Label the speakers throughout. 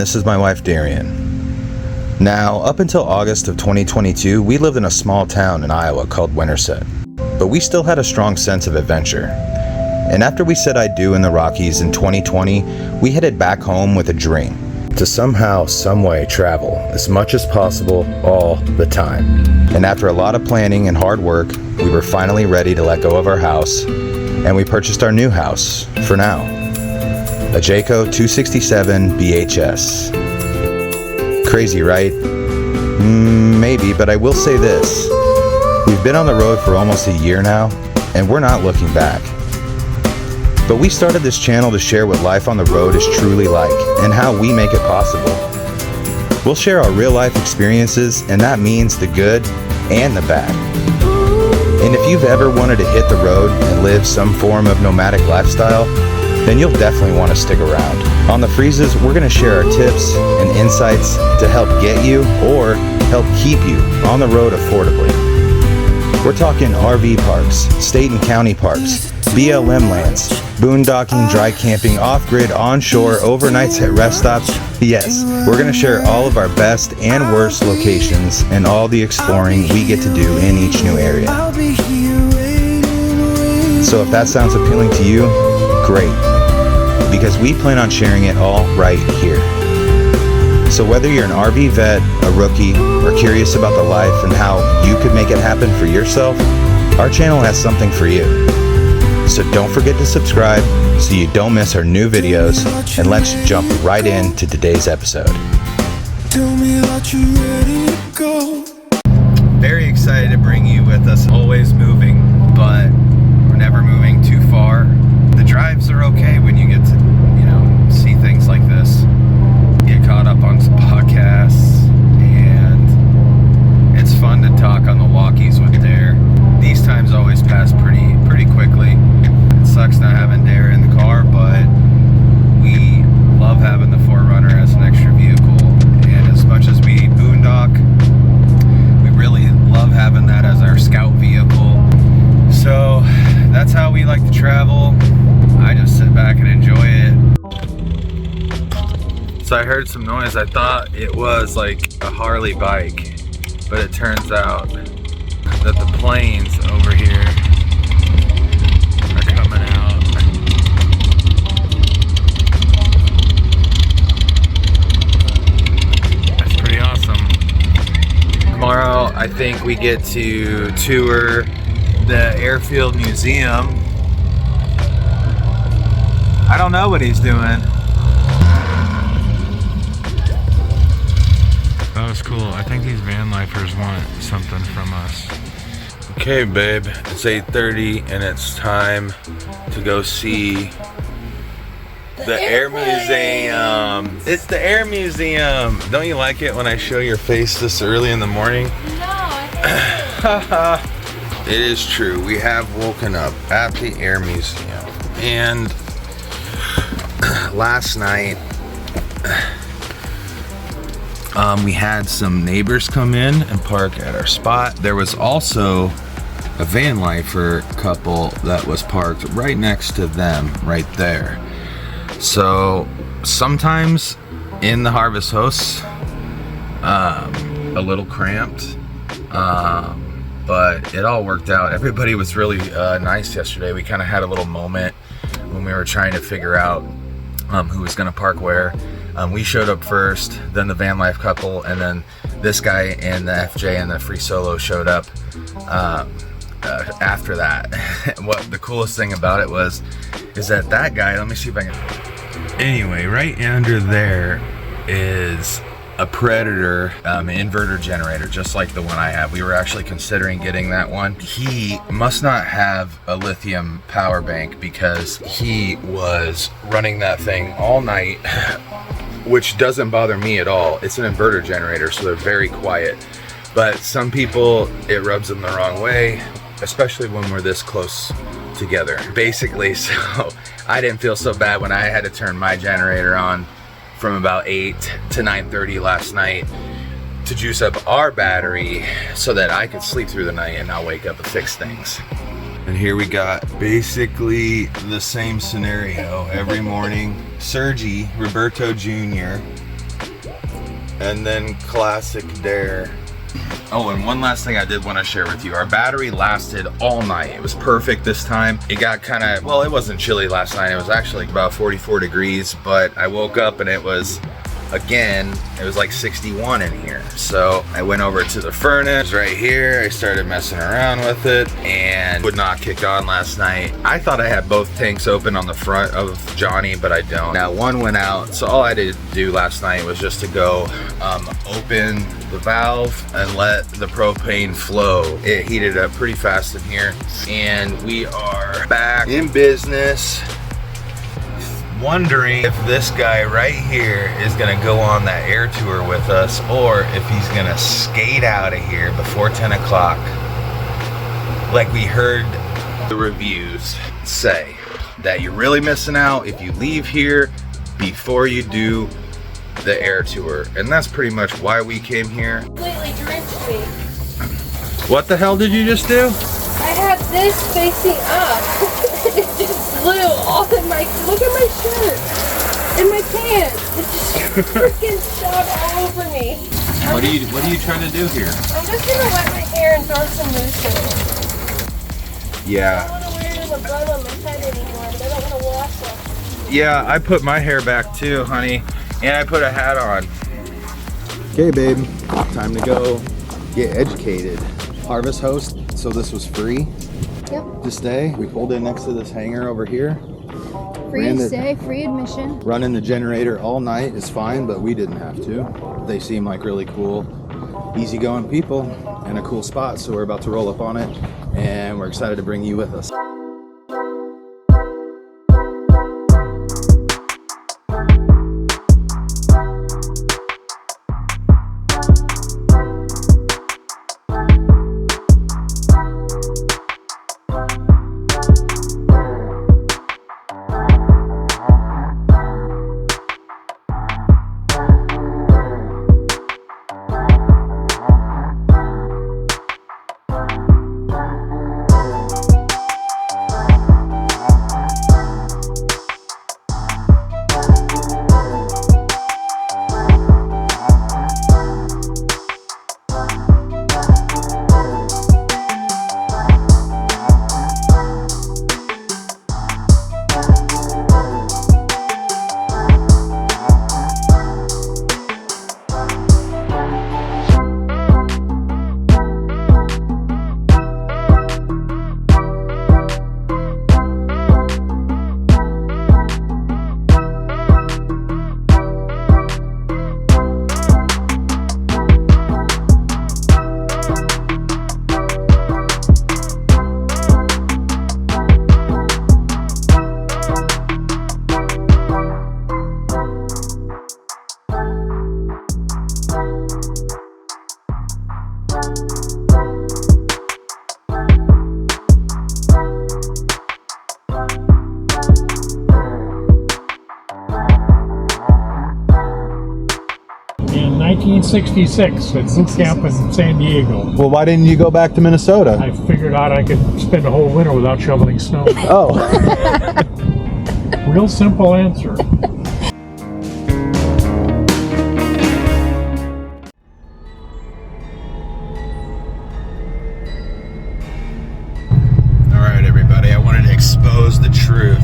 Speaker 1: this is my wife Darian. Now, up until August of 2022, we lived in a small town in Iowa called Winterset, but we still had a strong sense of adventure. And after we said I do in the Rockies in 2020, we headed back home with a dream to somehow, someway travel as much as possible all the time. And after a lot of planning and hard work, we were finally ready to let go of our house, and we purchased our new house, for now, a Jayco 267 BHS. Crazy, right? Maybe, but I will say this. We've been on the road for almost a year now, and we're not looking back. But we started this channel to share what life on the road is truly like, and how we make it possible. We'll share our real life experiences, and that means the good and the bad. And if you've ever wanted to hit the road and live some form of nomadic lifestyle, then you'll definitely want to stick around. On the Freezes, we're going to share our tips and insights to help get you or help keep you on the road affordably. We're talking RV parks, state and county parks, BLM Lands, boondocking, dry camping, off-grid, onshore, overnights at rest stops. Yes, we're going to share all of our best and worst locations and all the exploring we get to do in each new area. So if that sounds appealing to you, great, because we plan on sharing it all right here. So whether you're an RV vet, a rookie, or curious about the life and how you could make it happen for yourself, our channel has something for you. So don't forget to subscribe so you don't miss our new videos, and let's jump right into today's episode. Tell me that you're ready to go. Very excited to bring you with us. Always moving, but we're never moving too far. The drives are okay when you get to, see things like this. Get caught up on some podcasts, and it's fun to talk on the walkies with Dare. These times always pass pretty quickly. It sucks not having Dare in the car, but we love having the 4Runner as an extra vehicle. And as much as we boondock, we really love having that as our scout vehicle. So that's how we like to travel. I just sit back and enjoy it. So I heard some noise. I thought it was like a Harley bike, but it turns out that the planes over here are coming out. That's pretty awesome. Tomorrow I think we get to tour the Airfield Museum. I don't know what he's doing. That was cool. I think these van lifers want something from us. Okay, babe, it's 8:30 and it's time to go see the Air Museum. It's the Air Museum. Don't you like it when I show your face this early in the morning? No. It is true. We have woken up at the Air Museum, and last night we had some neighbors come in and park at our spot. There was also a van lifer couple that was parked right next to them right there. So sometimes in the Harvest Hosts, a little cramped, but it all worked out. Everybody was really nice yesterday. We kind of had a little moment when we were trying to figure out who was going to park where. We showed up first, then the van life couple, and then this guy and the FJ and the free solo showed up after that. What the coolest thing about it is that guy, let me see if I can. Anyway, right under there is a Predator inverter generator, just like the one I have. We were actually considering getting that one. He must not have a lithium power bank because he was running that thing all night, which doesn't bother me at all. It's an inverter generator, so they're very quiet. But some people, it rubs them the wrong way, especially when we're this close together. Basically, so I didn't feel so bad when I had to turn my generator on from about 8 to 9:30 last night to juice up our battery so that I could sleep through the night and not wake up and fix things. And here we got basically the same scenario every morning. Sergi Roberto Jr. and then classic dare. Oh, and one last thing I did want to share with you. Our battery lasted all night. It was perfect this time. It got kind of, well, it wasn't chilly last night. It was actually about 44 degrees, but I woke up and it was, again, it was like 61 in here. So I went over to the furnace right here. I started messing around with it and would not kick on last night. I thought I had both tanks open on the front of Johnny, but I don't. Now one went out. So all I did do last night was just to go open the valve and let the propane flow. It heated up pretty fast in here, and we are back in business. Wondering if this guy right here is gonna go on that air tour with us, or if he's gonna skate out of here before 10 o'clock like we heard the reviews say, that you're really missing out if you leave here before you do the air tour. And that's pretty much why we came here.
Speaker 2: Completely drenched me.
Speaker 1: What the hell did you just do?
Speaker 2: I had this facing up. It just flew all in my, look at my shirt and my pants. It just freaking shot all over me.
Speaker 1: What are you trying to do here?
Speaker 2: I'm just gonna wet my hair and throw some mousse in it.
Speaker 1: Yeah.
Speaker 2: I don't want to wear it as a bun on my head anymore, but I don't want to wash it.
Speaker 1: Yeah, I put my hair back too, honey. And I put a hat on.
Speaker 3: Okay, babe, time to go get educated. Harvest host, so this was free.
Speaker 2: Yep.
Speaker 3: To stay. We pulled in next to this hangar over here.
Speaker 2: Free to stay, free admission.
Speaker 3: Running the generator all night is fine, but we didn't have to. They seem like really cool, easygoing people and a cool spot, so we're about to roll up on it, and we're excited to bring you with us.
Speaker 4: In 1966 at boot camp in San Diego.
Speaker 3: Well, why didn't you go back to Minnesota?
Speaker 4: I figured out I could spend a whole winter without shoveling snow.
Speaker 3: Oh.
Speaker 4: Real simple answer.
Speaker 1: Alright everybody, I wanted to expose the truth.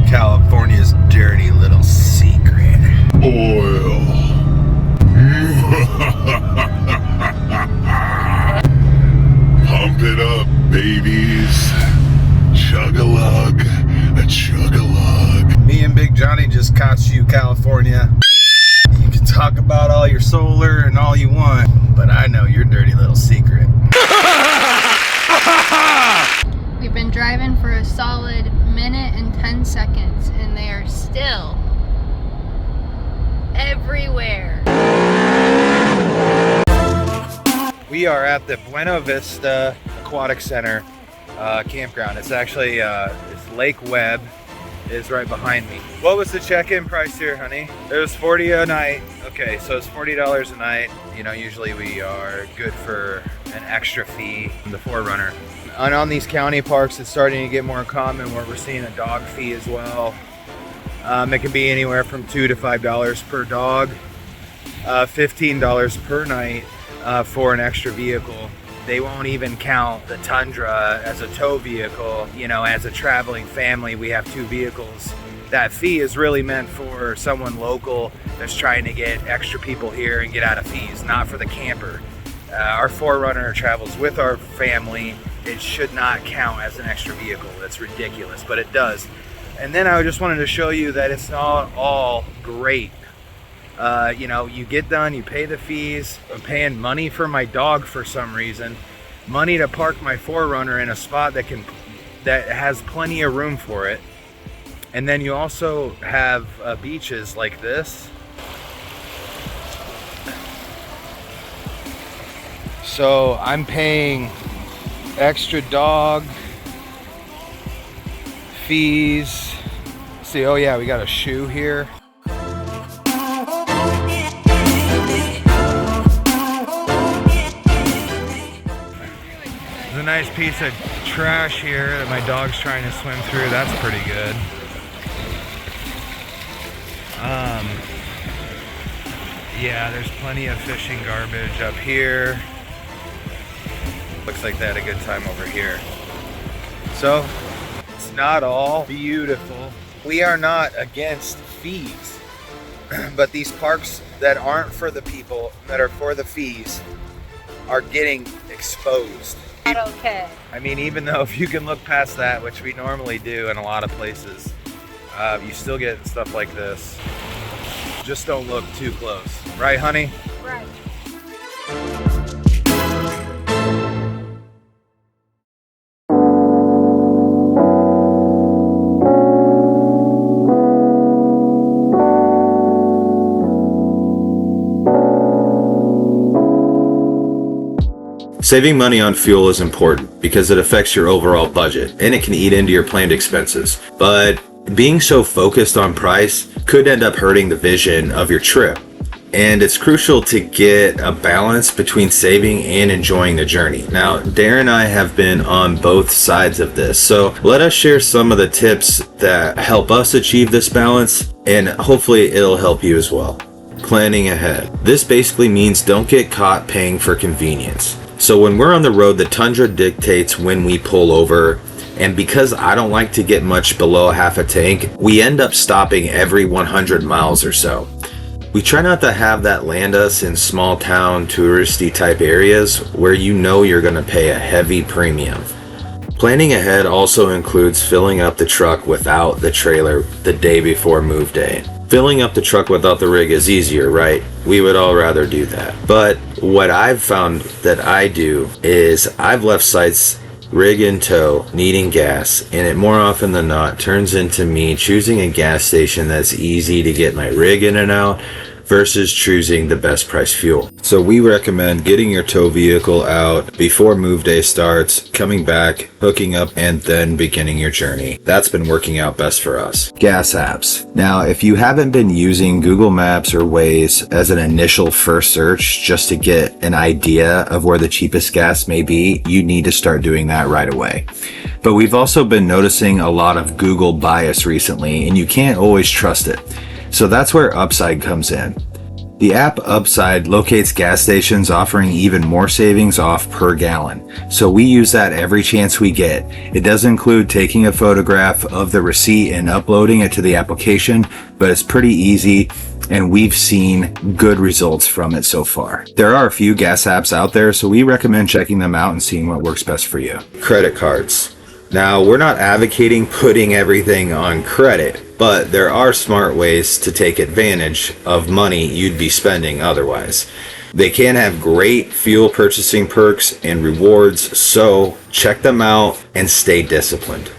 Speaker 1: California's dirty little secret. Oil.
Speaker 5: Pump it up, babies. Chug-a-lug, a chug-a-lug.
Speaker 1: Me and Big Johnny just caught you, California. You can talk about all your solar and all you want, but I know your dirty little secret.
Speaker 6: We've been driving for a solid minute and 10 seconds and they are still everywhere.
Speaker 1: We are at the Buena Vista Aquatic Center campground. It's actually, it's Lake Webb is right behind me. What was the check-in price here, honey? It was $40 a night. Okay, so it's $40 a night. You know, usually we are good for an extra fee from the Forerunner. And on these county parks, it's starting to get more common where we're seeing a dog fee as well. It can be anywhere from $2 to $5 per dog. $15 per night for an extra vehicle. They won't even count the Tundra as a tow vehicle. You know, as a traveling family, we have 2 vehicles. That fee is really meant for someone local that's trying to get extra people here and get out of fees, not for the camper. Our 4Runner travels with our family. It should not count as an extra vehicle. That's ridiculous, but it does. And then I just wanted to show you that it's not all great. You know, you get done, you pay the fees. I'm paying money for my dog for some reason. Money to park my 4Runner in a spot that has plenty of room for it. And then you also have beaches like this. So I'm paying extra dog fees. See, oh yeah, we got a shoe here. There's a nice piece of trash here that my dog's trying to swim through. That's pretty good. Yeah, there's plenty of fishing garbage up here. Looks like they had a good time over here. So, it's not all beautiful. We are not against fees, but these parks that aren't for the people, that are for the fees, are getting exposed.
Speaker 2: Not okay.
Speaker 1: I mean, even though if you can look past that, which we normally do in a lot of places, you still get stuff like this. Just don't look too close. Right, honey?
Speaker 2: Right.
Speaker 1: Saving money on fuel is important because it affects your overall budget and it can eat into your planned expenses. But being so focused on price could end up hurting the vision of your trip. And it's crucial to get a balance between saving and enjoying the journey. Now, Darren and I have been on both sides of this, so let us share some of the tips that help us achieve this balance, and hopefully it'll help you as well. Planning ahead. This basically means don't get caught paying for convenience. So when we're on the road, the Tundra dictates when we pull over, and because I don't like to get much below half a tank, we end up stopping every 100 miles or so. We try not to have that land us in small town touristy type areas where you know you're going to pay a heavy premium. Planning ahead also includes filling up the truck without the trailer the day before move day. Filling up the truck without the rig is easier, right? We would all rather do that. But what I've found that I do is I've left sites rig in tow, needing gas, and it more often than not turns into me choosing a gas station that's easy to get my rig in and out versus choosing the best price fuel. So we recommend getting your tow vehicle out before move day starts, coming back, hooking up, and then beginning your journey. That's been working out best for us. Gas apps. Now, if you haven't been using Google Maps or Waze as an initial first search just to get an idea of where the cheapest gas may be, you need to start doing that right away. But we've also been noticing a lot of Google bias recently, and you can't always trust it. So that's where Upside comes in. The app Upside locates gas stations offering even more savings off per gallon. So we use that every chance we get. It does include taking a photograph of the receipt and uploading it to the application, but it's pretty easy and we've seen good results from it so far. There are a few gas apps out there, so we recommend checking them out and seeing what works best for you. Credit cards. Now, we're not advocating putting everything on credit, but there are smart ways to take advantage of money you'd be spending otherwise. They can have great fuel purchasing perks and rewards, so check them out and stay disciplined.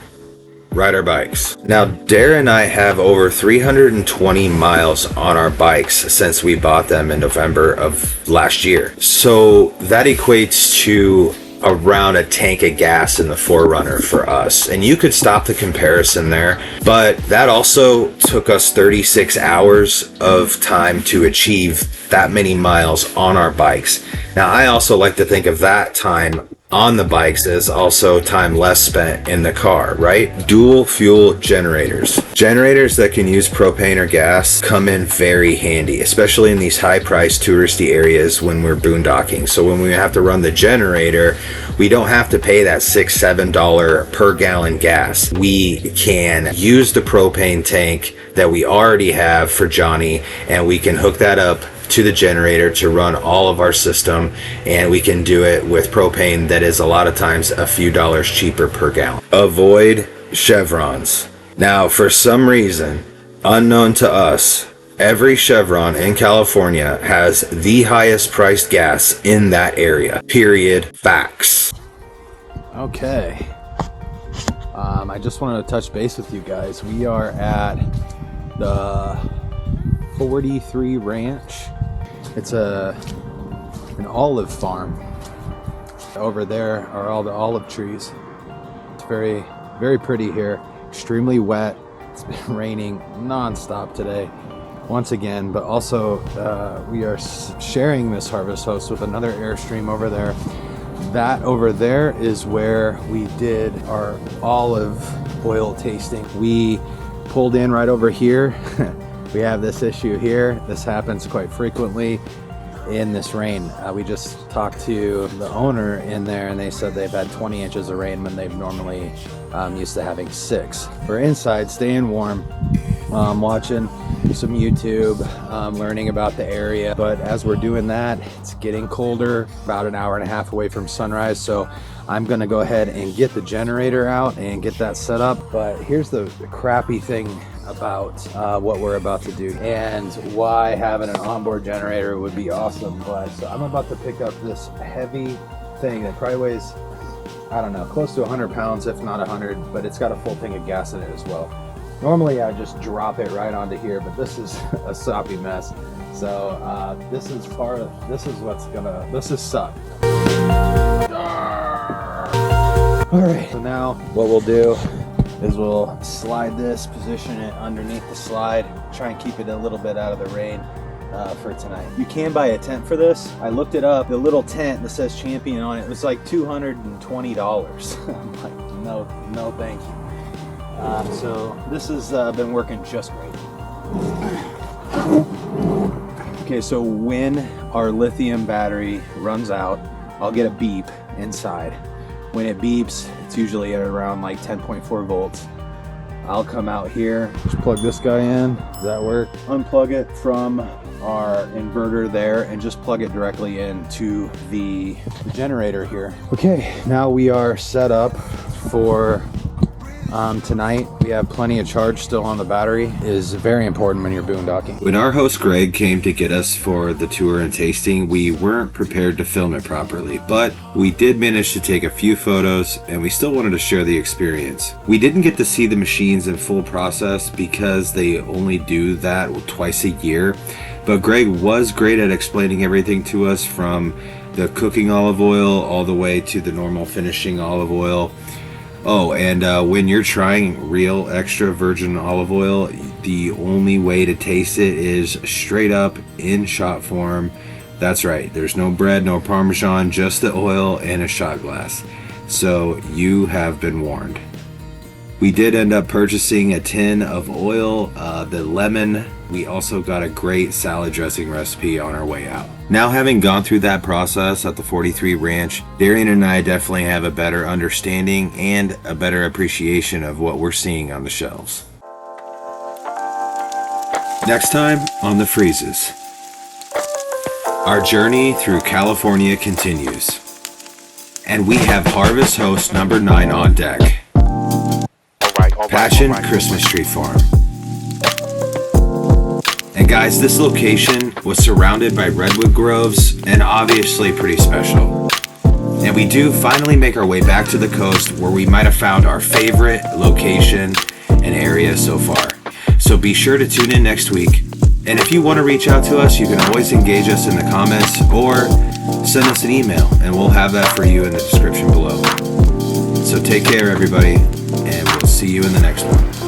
Speaker 1: Ride our bikes. Now, Dara and I have over 320 miles on our bikes since we bought them in November of last year. So that equates to around a tank of gas in the 4Runner for us. And you could stop the comparison there, but that also took us 36 hours of time to achieve that many miles on our bikes. Now, I also like to think of that time on the bikes is also time less spent in the car, right? Dual fuel generators. Generators that can use propane or gas come in very handy, especially in these high-priced touristy areas when we're boondocking. So when we have to run the generator, we don't have to pay that $6-7 per gallon gas. We can use the propane tank that we already have for Johnny, and we can hook that up to the generator to run all of our system, and we can do it with propane that is a lot of times a few dollars cheaper per gallon. Avoid chevrons. Now, for some reason unknown to us, every chevron in California has the highest priced gas in that area. Period. Facts.
Speaker 3: Okay. I just wanted to touch base with you guys. We are at the 43 Ranch. It's an olive farm. Over there are all the olive trees. It's very, very pretty here. Extremely wet. It's been raining non-stop today once again, but also we are sharing this harvest host with another Airstream over there. That over there is where we did our olive oil tasting. We pulled in right over here. We have this issue here. This happens quite frequently in this rain. We just talked to the owner in there, and they said they've had 20 inches of rain when they've normally used to having 6. We're inside, staying warm, watching some YouTube, learning about the area. But as we're doing that, it's getting colder, about an hour and a half away from sunrise. So I'm gonna go ahead and get the generator out and get that set up. But here's the crappy thing about what we're about to do and why having an onboard generator would be awesome. But so I'm about to pick up this heavy thing that probably weighs, I don't know, close to 100 pounds, if not 100, but it's got a full tank of gas in it as well. Normally I just drop it right onto here, but this is a soppy mess. So this is suck. All right, so now what we'll do is we'll slide this, position it underneath the slide, try and keep it a little bit out of the rain for tonight. You can buy a tent for this. I looked it up. The little tent that says Champion on it was like $220. I'm like, no thank you. So this has been working just great. Okay, so when our lithium battery runs out, I'll get a beep inside. When it beeps, it's usually at around like 10.4 volts. I'll come out here, just plug this guy in. Does that work? Unplug it from our inverter there and just plug it directly into the generator here. Okay, now we are set up for tonight. We have plenty of charge still on the battery. It is very important when you're boondocking.
Speaker 1: When our host Greg came to get us for the tour and tasting, we weren't prepared to film it properly, but we did manage to take a few photos, and we still wanted to share the experience. We didn't get to see the machines in full process because they only do that twice a year, but Greg was great at explaining everything to us, from the cooking olive oil all the way to the normal finishing olive oil. Oh, and when you're trying real extra virgin olive oil, the only way to taste it is straight up in shot form. That's right, there's no bread, no Parmesan, just the oil and a shot glass. So you have been warned. We did end up purchasing a tin of oil, the lemon. We also got a great salad dressing recipe on our way out. Now, having gone through that process at the 43 Ranch, Darian and I definitely have a better understanding and a better appreciation of what we're seeing on the shelves. Next time on the Freezes, our journey through California continues, and we have harvest host number 9 on deck. Passion Christmas Tree Farm. And guys, this location was surrounded by redwood groves and obviously pretty special. And we do finally make our way back to the coast, where we might have found our favorite location and area so far. So be sure to tune in next week. And if you want to reach out to us, you can always engage us in the comments or send us an email, and we'll have that for you in the description below. So take care, everybody, and we'll see you in the next one.